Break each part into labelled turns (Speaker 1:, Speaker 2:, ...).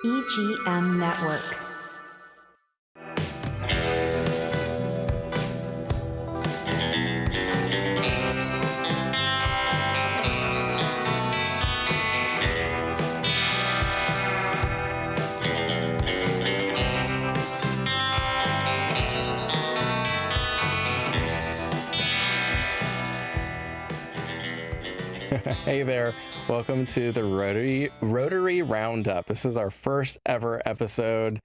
Speaker 1: EGM Network.
Speaker 2: Hey there, welcome to the Rotary Roundup. This is our first ever episode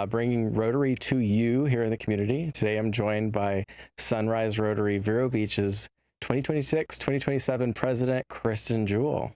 Speaker 2: bringing Rotary to you here in the community. Today I'm joined by Sunrise Rotary Vero Beach's 2026-2027 President, Kristin Jewell.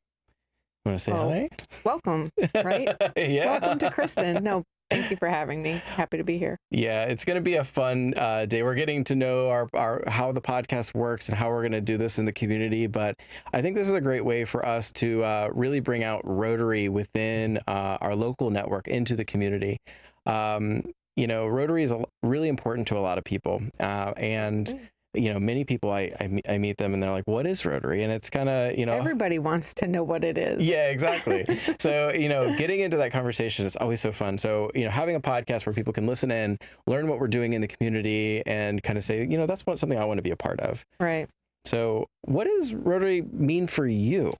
Speaker 2: Want to say hi?
Speaker 3: Welcome, right?
Speaker 2: Yeah.
Speaker 3: Welcome to Kristen. No, thank you for having me. Happy to be here.
Speaker 2: Yeah, it's going to be a fun day. We're getting to know our how the podcast works and how we're going to do this in the community. But I think this is a great way for us to really bring out Rotary within our local network into the community. Rotary is really important to a lot of people, and many people I meet them and they're like, what is Rotary? And it's kind of,
Speaker 3: everybody wants to know what it is.
Speaker 2: Yeah, exactly. So, getting into that conversation is always so fun. So, having a podcast where people can listen in, learn what we're doing in the community and kind of say, that's something I want to be a part of.
Speaker 3: Right.
Speaker 2: So what does Rotary mean for you?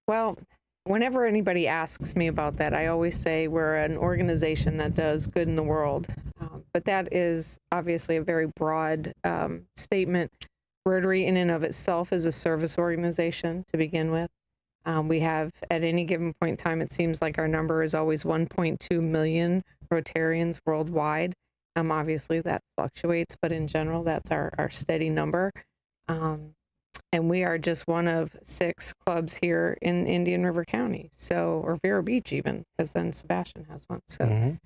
Speaker 3: Well, whenever anybody asks me about that, I always say we're an organization that does good in the world. But that is obviously a very broad statement. Rotary in and of itself is a service organization to begin with. We have, at any given point in time, it seems like our number is always 1.2 million Rotarians worldwide. Obviously that fluctuates, but in general, that's our steady number. And we are just one of 6 clubs here in Indian River County, or Vero Beach even, because then Sebastian has one. So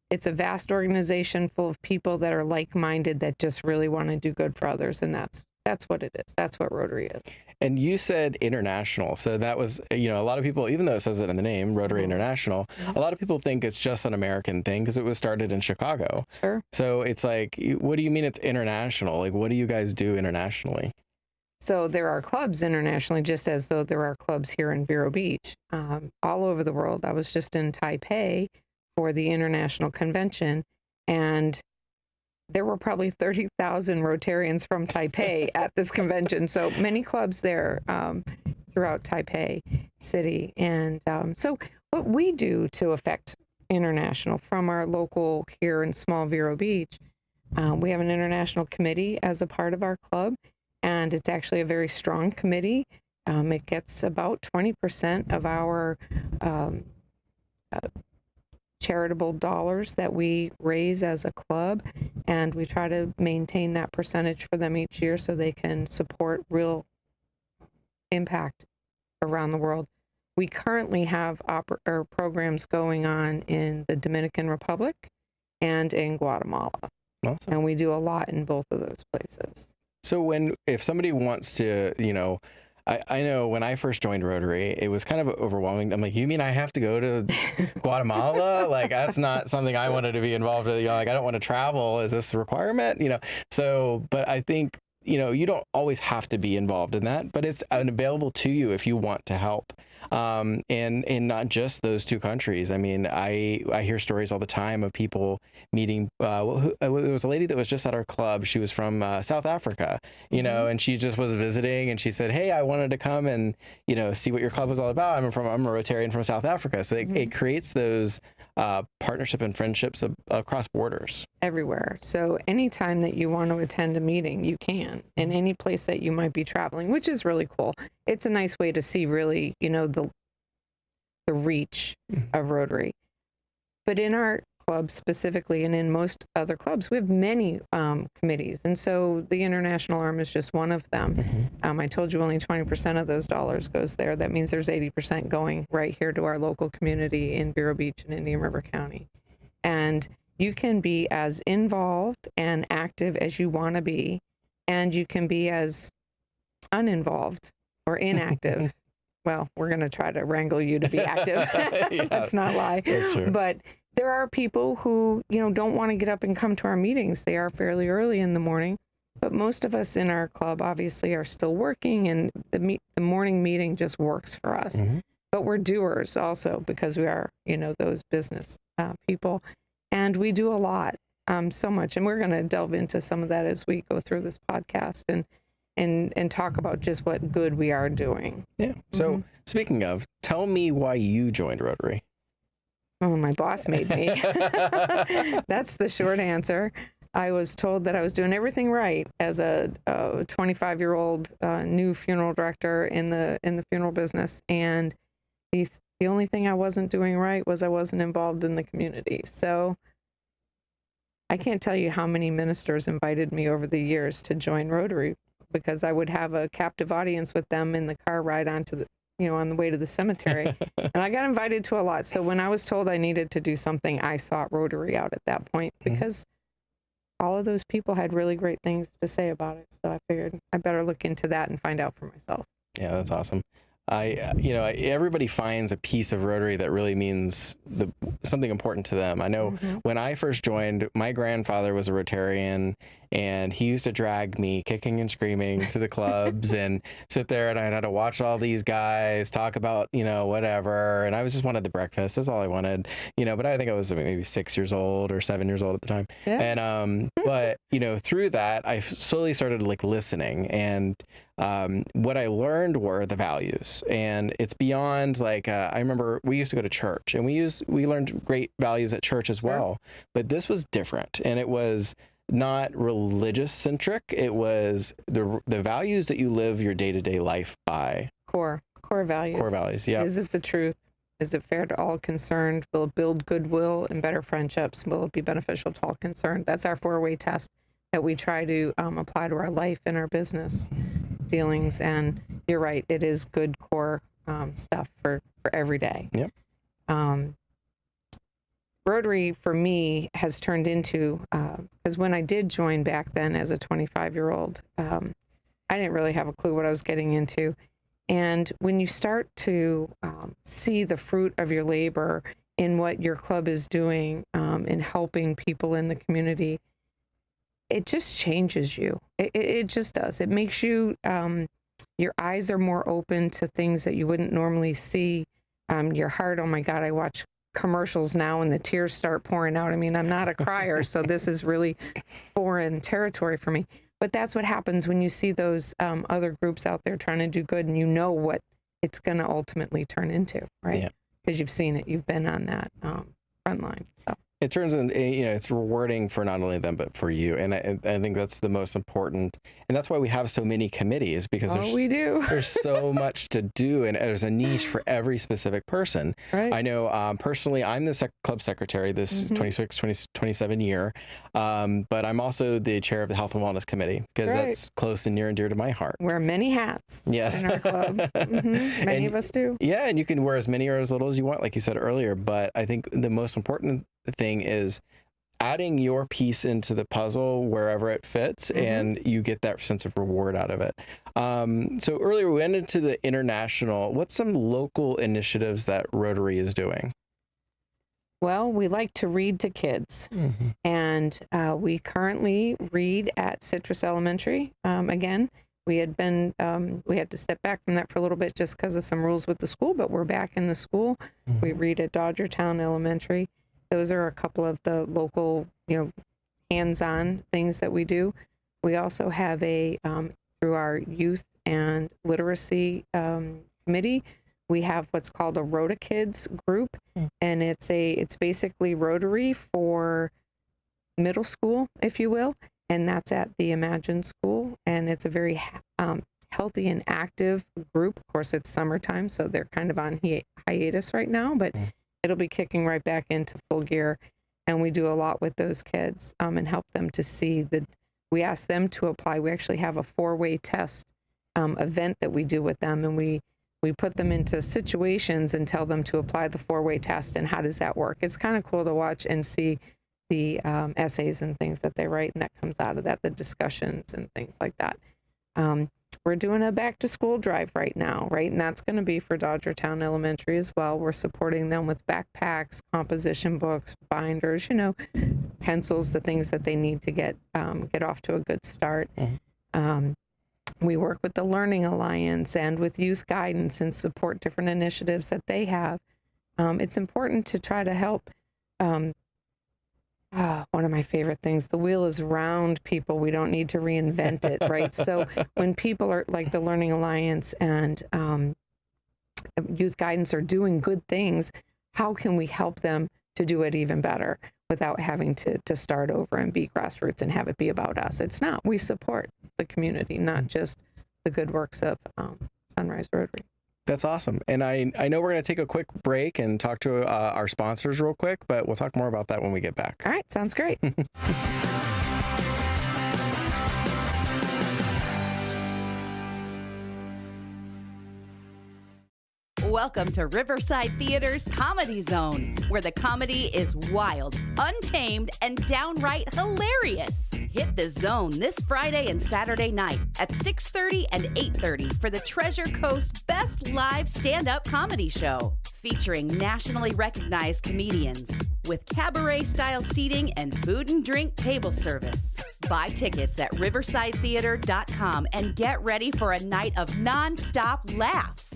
Speaker 3: it's a vast organization full of people that are like-minded that just really want to do good for others, and that's what it is. That's what Rotary is.
Speaker 2: And you said international. So that was, a lot of people, even though it says it in the name, Rotary International, a lot of people think it's just an American thing because it was started in Chicago.
Speaker 3: Sure.
Speaker 2: So it's like, what do you mean it's international? Like, what do you guys do internationally?
Speaker 3: So there are clubs internationally, just as though there are clubs here in Vero Beach, all over the world. I was just in Taipei for the international convention, and there were probably 30,000 Rotarians from Taipei at this convention. So many clubs there throughout Taipei city. And so what we do to affect international from our local here in small Vero Beach, we have an international committee as a part of our club, and it's actually a very strong committee. It gets about 20% of our charitable dollars that we raise as a club, and we try to maintain that percentage for them each year so they can support real impact around the world. We currently have programs going on in the Dominican Republic and in Guatemala.
Speaker 2: Awesome.
Speaker 3: And we do a lot in both of those places.
Speaker 2: So if somebody wants to, I know when I first joined Rotary, it was kind of overwhelming. I'm like, you mean I have to go to Guatemala? Like, that's not something I wanted to be involved with. I don't want to travel. Is this a requirement? But I think, you don't always have to be involved in that, but it's available to you if you want to help. And not just those 2 countries. I mean, I hear stories all the time of people meeting, there was a lady that was just at our club. She was from South Africa, and she just was visiting, and she said, hey, I wanted to come and, see what your club was all about. I'm a Rotarian from South Africa. So it creates those partnership and friendships across borders.
Speaker 3: Everywhere. So anytime that you want to attend a meeting, you can, in any place that you might be traveling, which is really cool. It's a nice way to see really, the reach of Rotary. But in our club specifically, and in most other clubs, we have many committees. And so the international arm is just one of them. I told you only 20% of those dollars goes there. That means there's 80% going right here to our local community in Vero Beach and Indian River County. And you can be as involved and active as you want to be, and you can be as uninvolved or inactive. Well, we're going to try to wrangle you to be active. Let's not lie.
Speaker 2: That's true.
Speaker 3: But there are people who, don't want to get up and come to our meetings. They are fairly early in the morning. But most of us in our club obviously are still working, and the morning meeting just works for us. but we're doers also, because we are, those business people, and we do a lot, so much. And we're going to delve into some of that as we go through this podcast and talk about just what good we are doing.
Speaker 2: Yeah. So speaking of, tell me why you joined Rotary.
Speaker 3: Oh, my boss made me. That's the short answer. I was told that I was doing everything right as a 25-year-old new funeral director in the funeral business, and the only thing I wasn't doing right was I wasn't involved in the community. So I can't tell you how many ministers invited me over the years to join Rotary, because I would have a captive audience with them in the car ride onto the on the way to the cemetery. And I got invited to a lot. So when I was told I needed to do something, I sought Rotary out at that point, because all of those people had really great things to say about it. So I figured I better look into that and find out for myself.
Speaker 2: Yeah, that's awesome. Everybody finds a piece of Rotary that really means something important to them. I know when I first joined, my grandfather was a Rotarian, and he used to drag me kicking and screaming to the clubs and sit there, and I had to watch all these guys talk about, whatever. And I was just wanted the breakfast. That's all I wanted, but I think I was maybe 6 years old or 7 years old at the time. Yeah. And, but, through that, I slowly started listening, and what I learned were the values. And it's beyond I remember we used to go to church, and we learned great values at church as well, but this was different, and it was not religious centric. It was the values that you live your day-to-day life by. Core values. Yeah.
Speaker 3: Is it the truth? Is it fair to all concerned? Will it build goodwill and better friendships? Will it be beneficial to all concerned? That's our 4-way test that we try to apply to our life and our business dealings. And you're right, it is good core stuff for every day.
Speaker 2: Yep.
Speaker 3: Rotary for me has turned into, because when I did join back then as a 25-year-old, I didn't really have a clue what I was getting into. And when you start to see the fruit of your labor in what your club is doing in helping people in the community, it just changes you. It just does. It makes you, your eyes are more open to things that you wouldn't normally see. Your heart, oh my God, I watch commercials now and the tears start pouring out. I mean, I'm not a crier, so this is really foreign territory for me. But that's what happens when you see those other groups out there trying to do good, and you know what it's going to ultimately turn into, right? Because you've seen it, you've been on that front line. So
Speaker 2: it turns in, it's rewarding for not only them, but for you. And I think that's the most important. And that's why we have so many committees, because there's so much to do, and there's a niche for every specific person.
Speaker 3: Right.
Speaker 2: I know personally, I'm the club secretary this 27 year, but I'm also the chair of the Health and Wellness Committee, because that's close and near and dear to my heart.
Speaker 3: Wear many hats in our club. Many of us do.
Speaker 2: Yeah, and you can wear as many or as little as you want, like you said earlier. But I think the most important thing is adding your piece into the puzzle wherever it fits, and you get that sense of reward out of it. So earlier we went into the international. What's some local initiatives that Rotary is doing?
Speaker 3: Well, we like to read to kids, and we currently read at Citrus Elementary. Again, we had to step back from that for a little bit just because of some rules with the school, but we're back in the school. We read at Dodgertown Elementary. Those are a couple of the local, hands-on things that we do. We also have through our youth and literacy committee, we have what's called a Rota Kids group, and it's basically Rotary for middle school, if you will, and that's at the Imagine School, and it's a very healthy and active group. Of course, it's summertime, so they're kind of on hiatus right now, but it'll be kicking right back into full gear. And we do a lot with those kids and help them to see that we ask them to apply. We actually have a 4-way test event that we do with them, and we put them into situations and tell them to apply the 4-way test. And how does that work? It's kind of cool to watch and see the essays and things that they write, and that comes out of that, the discussions and things like that. We're doing a back to school drive right now, right? And that's going to be for Dodgertown Elementary as well. We're supporting them with backpacks, composition books, binders, pencils, the things that they need to get off to a good start. We work with the Learning Alliance and with Youth Guidance and support different initiatives that they have. It's important to try to help. One of my favorite things, the wheel is round, people. We don't need to reinvent it, right? So when people are like the Learning Alliance and Youth Guidance are doing good things, how can we help them to do it even better without having to start over and be grassroots and have it be about us? It's not. We support the community, not just the good works of Sunrise Rotary.
Speaker 2: That's awesome. And I know we're going to take a quick break and talk to our sponsors real quick, but we'll talk more about that when we get back.
Speaker 3: All right. Sounds great.
Speaker 1: Welcome to Riverside Theater's Comedy Zone, where the comedy is wild, untamed, and downright hilarious. Hit the zone this Friday and Saturday night at 6:30 and 8:30 for the Treasure Coast's best live stand-up comedy show, featuring nationally recognized comedians with cabaret-style seating and food and drink table service. Buy tickets at riversidetheater.com and get ready for a night of non-stop laughs.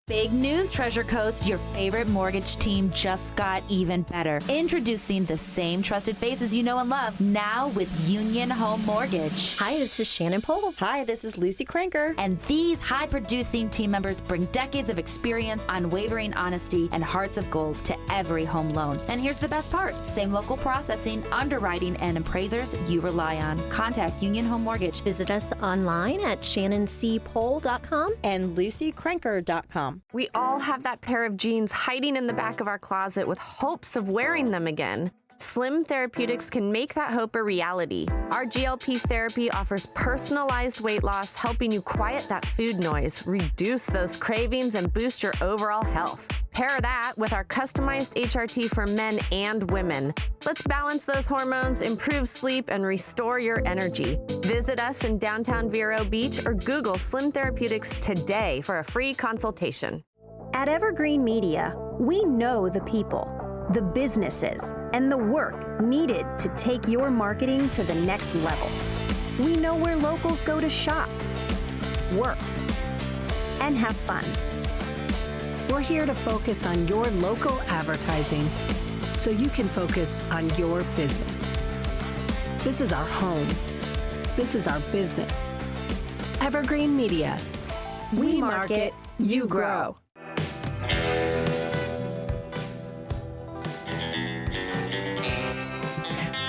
Speaker 4: Big news, Treasure Coast. Your favorite mortgage team just got even better. Introducing the same trusted faces you know and love, now with Union Home Mortgage.
Speaker 5: Hi, this is Shannon Pohl.
Speaker 6: Hi, this is Lucy Cranker.
Speaker 4: And these high-producing team members bring decades of experience, unwavering honesty, and hearts of gold to every home loan. And here's the best part. Same local processing, underwriting, and appraisers you rely on. Contact Union Home Mortgage.
Speaker 5: Visit us online at shannoncpohl.com
Speaker 6: and lucycranker.com.
Speaker 7: We all have that pair of jeans hiding in the back of our closet with hopes of wearing them again. Slim Therapeutics can make that hope a reality. Our GLP therapy offers personalized weight loss, helping you quiet that food noise, reduce those cravings, and boost your overall health. Pair that with our customized HRT for men and women. Let's balance those hormones, improve sleep, and restore your energy. Visit us in downtown Vero Beach or Google Slim Therapeutics today for a free consultation.
Speaker 8: At Evergreen Media, we know the people, the businesses, and the work needed to take your marketing to the next level. We know where locals go to shop, work, and have fun.
Speaker 9: We're here to focus on your local advertising so you can focus on your business. This is our home. This is our business. Evergreen Media. We market, you grow.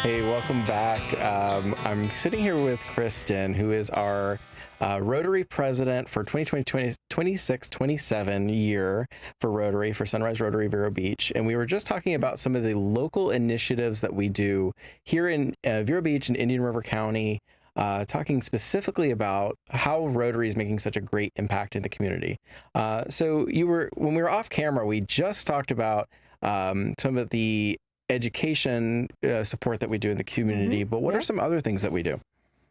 Speaker 2: Hey, welcome back. I'm sitting here with Kristen, who is our Rotary President for 2026-27 year for Rotary, for Sunrise Rotary Vero Beach. And we were just talking about some of the local initiatives that we do here in Vero Beach and Indian River County, talking specifically about how Rotary is making such a great impact in the community. So when we were off camera, we just talked about some of the education support that we do in the community, but what are some other things that we do?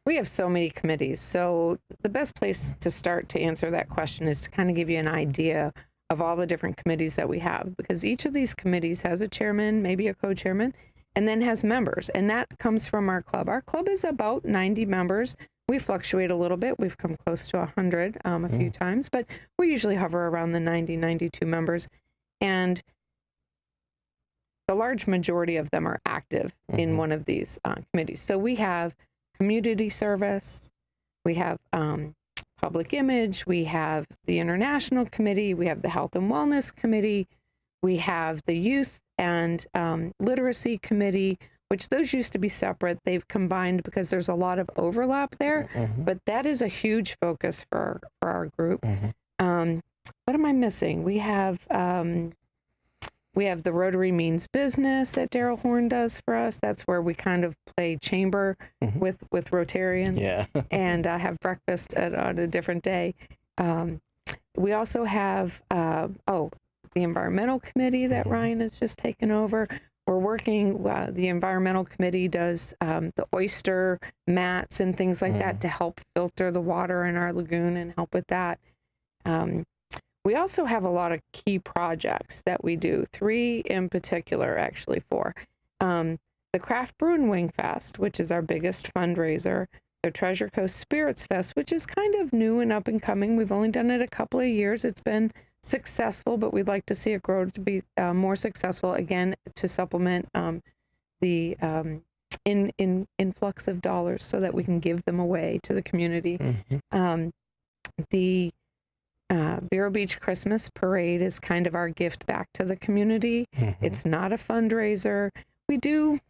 Speaker 3: We have so many committees. So the best place to start to answer that question is to kind of give you an idea of all the different committees that we have, because each of these committees has a chairman, maybe a co-chairman, and then has members. And that comes from our club. Our club is about 90 members. We fluctuate a little bit. We've come close to 100 a few times, but we usually hover around the 90, 92 members. And the large majority of them are active in one of these committees. So we have community service, we have public image, we have the international committee, we have the health and wellness committee, we have the youth and literacy committee, which those used to be separate. They've combined because there's a lot of overlap there, but that is a huge focus for our group. What am I missing? We have the Rotary Means Business that Daryl Horn does for us. That's where we kind of play chamber with Rotarians and have breakfast on a different day. We also have, the Environmental Committee that Ryan has just taken over. We're working, the Environmental Committee does the oyster mats and things like that to help filter the water in our lagoon and help with that. We also have a lot of key projects that we do, 3 in particular, actually 4. The Craft Brew and Wing Fest, which is our biggest fundraiser. the Treasure Coast Spirits Fest, which is kind of new and up and coming. We've only done it a couple of years. It's been successful, but we'd like to see it grow to be more successful, again, to supplement the influx of dollars so that we can give them away to the community. The Vero Beach Christmas Parade is kind of our gift back to the community. It's not a fundraiser. We do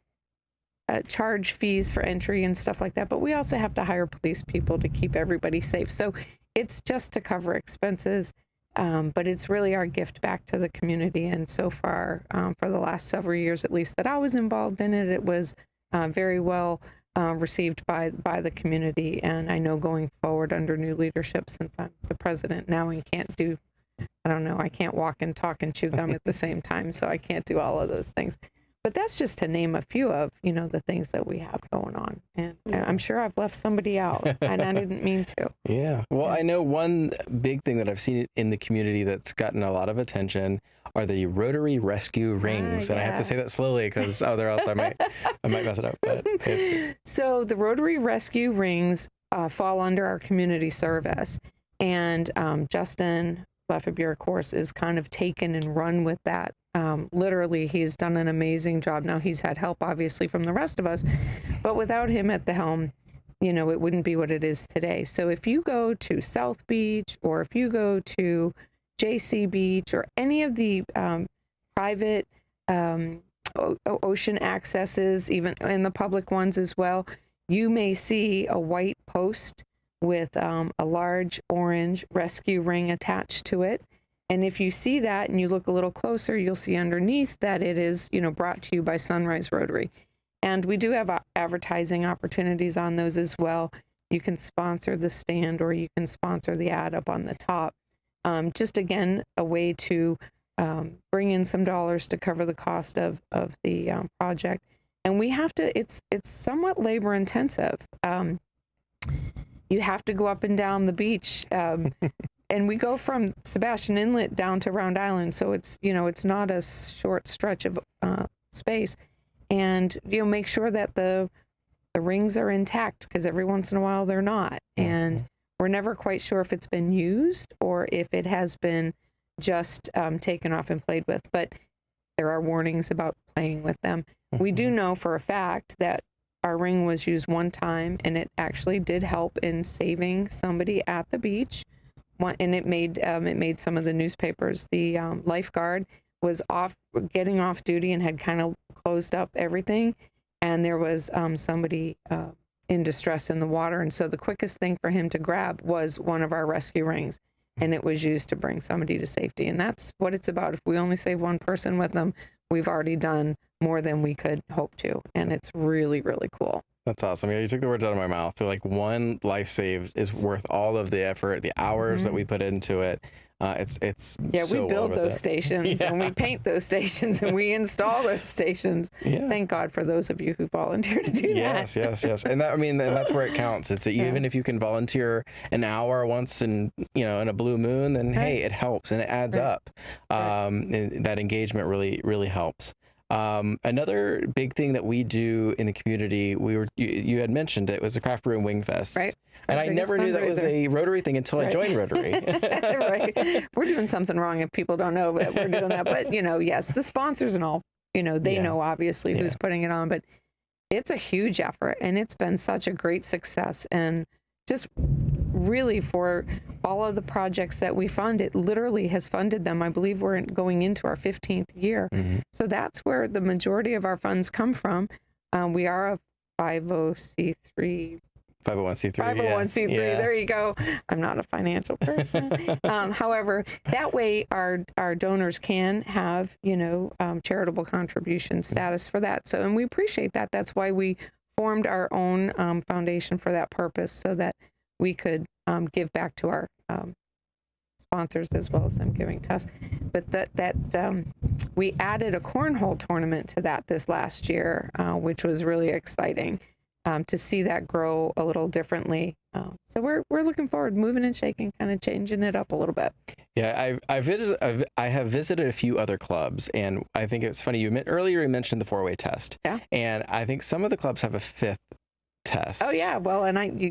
Speaker 3: charge fees for entry and stuff like that, but we also have to hire police people to keep everybody safe. So it's just to cover expenses, but it's really our gift back to the community. And so far, for the last several years, at least that I was involved in it, it was very well received by the community. And I know going forward under new leadership, since I'm the president now and can't do, I can't walk and talk and chew gum at the same time, so I can't do all of those things. But that's just to name a few of, the things that we have going on. And I'm sure I've left somebody out, and I didn't mean to.
Speaker 2: Yeah. Well, I know one big thing that I've seen in the community that's gotten a lot of attention are the Rotary Rescue Rings. And I have to say that slowly because or else I might mess it up. But
Speaker 3: So the Rotary Rescue Rings fall under our community service. And Justin Lefebvre, of course, is kind of taken and run with that. Literally, he's done an amazing job. Now, he's had help, obviously, from the rest of us, but without him at the helm, it wouldn't be what it is today. So if you go to South Beach, or if you go to JC Beach, or any of the private ocean accesses, even in the public ones as well, you may see a white post with a large orange rescue ring attached to it. And if you see that and you look a little closer, you'll see underneath that it is, brought to you by Sunrise Rotary. And we do have advertising opportunities on those as well. You can sponsor the stand, or you can sponsor the ad up on the top. Just again, a way to bring in some dollars to cover the cost of the project. And we have to, it's somewhat labor intensive. You have to go up and down the beach. And we go from Sebastian Inlet down to Round Island, so it's it's not a short stretch of space, and make sure that the rings are intact, because every once in a while they're not, and we're never quite sure if it's been used or if it has been just taken off and played with. But there are warnings about playing with them. We do know for a fact that our ring was used one time, and it actually did help in saving somebody at the beach. And it made some of the newspapers. The lifeguard was getting off duty and had kind of closed up everything, and there was somebody in distress in the water. And so the quickest thing for him to grab was one of our rescue rings, and it was used to bring somebody to safety. And that's what it's about. If we only save one person with them, we've already done more than we could hope to, and it's really, really cool.
Speaker 2: That's awesome. Yeah, you took the words out of my mouth. They're like, one life saved is worth all of the effort, the hours that we put into it. It's so
Speaker 3: we build those stations and we paint those stations and we install those stations. Thank God for those of you who volunteer to do that.
Speaker 2: Yes. And that, and that's where it counts. It's even if you can volunteer an hour once in a blue moon, then hey, it helps and it adds up. And that engagement really helps. Another big thing that we do in the community, you had mentioned it, was a Craft Brew and Wing Fest.
Speaker 3: Right.
Speaker 2: And I never knew that was a Rotary thing until I joined Rotary.
Speaker 3: Right. We're doing something wrong if people don't know that we're doing that. But, yes, the sponsors and all, they know obviously who's putting it on. But it's a huge effort, and it's been such a great success. And just really for all of the projects that we fund, it literally has funded them. I believe we're going into our 15th year. So that's where the majority of our funds come from. We are a 501c3. 501c3. There you go. I'm not a financial person. However, that way our donors can have, charitable contribution status for that. So, and we appreciate that. That's why we formed our own foundation for that purpose, so that we could give back to our sponsors as well as them giving to us. But we added a cornhole tournament to that this last year, which was really exciting to see that grow a little differently. So we're looking forward, moving and shaking, kind of changing it up a little bit.
Speaker 2: Yeah, I have visited a few other clubs, and I think it's funny. Earlier you mentioned the 4-way test. Yeah. And I think some of the clubs have a 5th test.
Speaker 3: Oh yeah, well, and you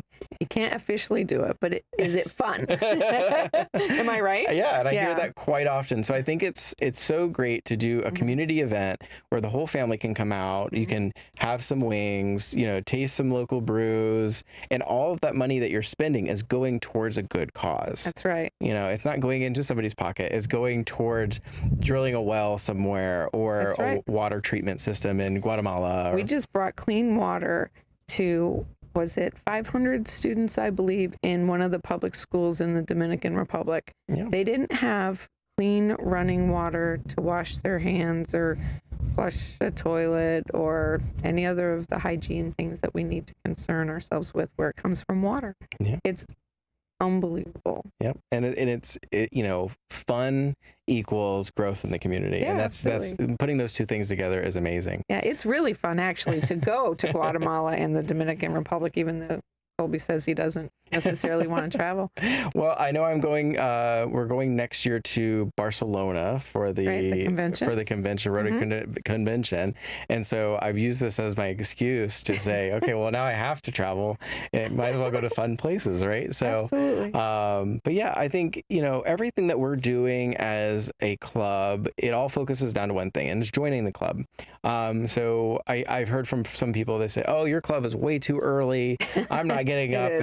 Speaker 3: can't officially do it, but is it fun? Am I right?
Speaker 2: Yeah, and I hear that quite often. So I think it's so great to do a community event where the whole family can come out. You can have some wings, taste some local brews, and all of that money that you're spending is going towards a good cause.
Speaker 3: That's right.
Speaker 2: It's not going into somebody's pocket. It's going towards drilling a well somewhere or a water treatment system in Guatemala.
Speaker 3: We just brought clean water to, was it 500 students, I believe, in one of the public schools in the Dominican Republic. Yeah. They didn't have clean running water to wash their hands or flush a toilet or any other of the hygiene things that we need to concern ourselves with where it comes from water. Yeah. It's unbelievable.
Speaker 2: Yep. And it's fun equals growth in the community.
Speaker 3: Yeah,
Speaker 2: and that's putting those two things together is amazing.
Speaker 3: Yeah, it's really fun actually to go to Guatemala and the Dominican Republic, even though Colby says he doesn't necessarily want to travel.
Speaker 2: Well, I know I'm going, we're going next year to Barcelona for the convention, Rotary Convention. And so I've used this as my excuse to say, okay, well, now I have to travel and might as well go to fun places, right? So,
Speaker 3: absolutely.
Speaker 2: But yeah, I think, everything that we're doing as a club, it all focuses down to one thing, and it's joining the club. So I've heard from some people, they say, oh, your club is way too early. I'm not getting up.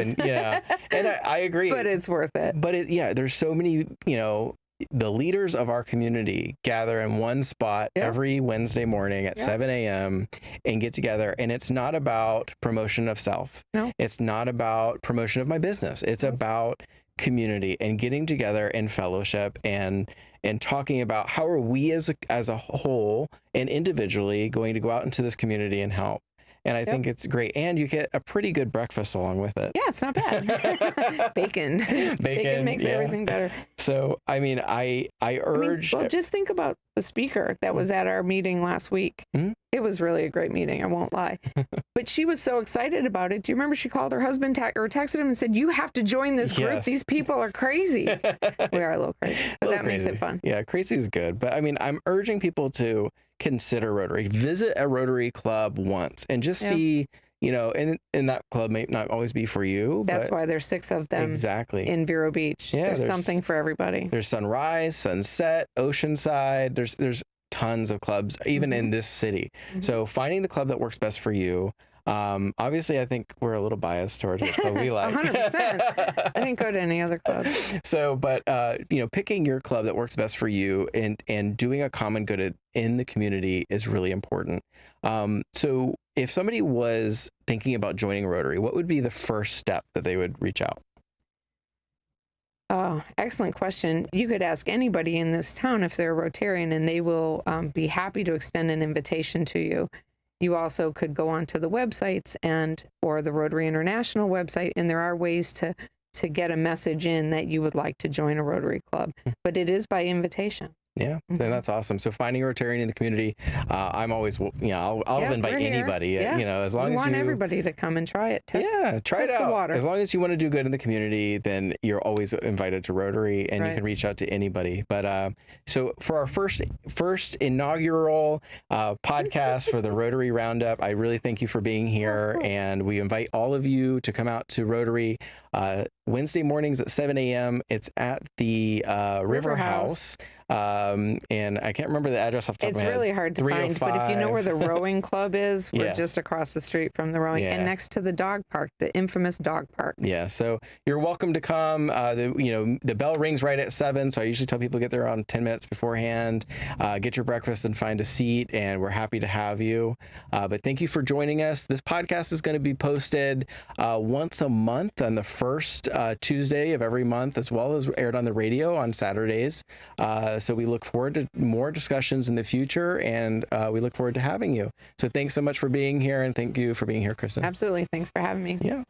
Speaker 2: And I agree.
Speaker 3: But it's worth it.
Speaker 2: But there's so many, the leaders of our community gather in one spot every Wednesday morning at 7 a.m. and get together. And it's not about promotion of self. No. It's not about promotion of my business. It's about community and getting together in fellowship and talking about how are we as a whole and individually going to go out into this community and help. And I think it's great. And you get a pretty good breakfast along with it.
Speaker 3: Yeah, it's not bad. Bacon. Bacon makes everything better.
Speaker 2: So, I urge...
Speaker 3: well, just think about the speaker that was at our meeting last week. Mm-hmm. It was really a great meeting, I won't lie. But she was so excited about it. Do you remember she called her husband or texted him and said, you have to join this group. Yes. These people are crazy. We are a little crazy, but that makes it fun.
Speaker 2: Yeah, crazy is good. But I'm urging people to consider Rotary. Visit a Rotary club once and just see, and that club may not always be for you.
Speaker 3: That's why there's 6 of them in Vero Beach. Yeah, there's something for everybody.
Speaker 2: There's Sunrise, Sunset, Oceanside. There's tons of clubs, even in this city. Mm-hmm. So finding the club that works best for you. Obviously, I think we're a little biased towards which club we like.
Speaker 3: 100%. I didn't go to any other club.
Speaker 2: So, but picking your club that works best for you and doing a common good in the community is really important. So, if somebody was thinking about joining Rotary, what would be the first step that they would reach out?
Speaker 3: Oh, excellent question. You could ask anybody in this town if they're a Rotarian, and they will be happy to extend an invitation to you. You also could go onto the websites or the Rotary International website, and there are ways to get a message in that you would like to join a Rotary club, but it is by invitation.
Speaker 2: Yeah, then that's awesome. So finding a Rotarian in the community, I'm always, I'll invite anybody, as long as you want everybody
Speaker 3: to come and try it.
Speaker 2: Try it out. The water. As long as you want to do good in the community, then you're always invited to Rotary, and you can reach out to anybody. But so for our first inaugural podcast for the Rotary Roundup, I really thank you for being here, and we invite all of you to come out to Rotary Wednesday mornings at 7 a.m. It's at the River House. And I can't remember the address off the top of my head.
Speaker 3: It's really hard to find, but if you know where the rowing club is, we're just across the street from the rowing and next to the dog park, the infamous dog park.
Speaker 2: Yeah, so you're welcome to come. The bell rings right at 7, so I usually tell people to get there around 10 minutes beforehand, get your breakfast and find a seat, and we're happy to have you. But thank you for joining us. This podcast is going to be posted once a month on the first Tuesday of every month, as well as aired on the radio on Saturdays. So we look forward to more discussions in the future, and we look forward to having you. So thanks so much for being here, and thank you for being here, Kristen.
Speaker 3: Absolutely. Thanks for having me.
Speaker 2: Yeah.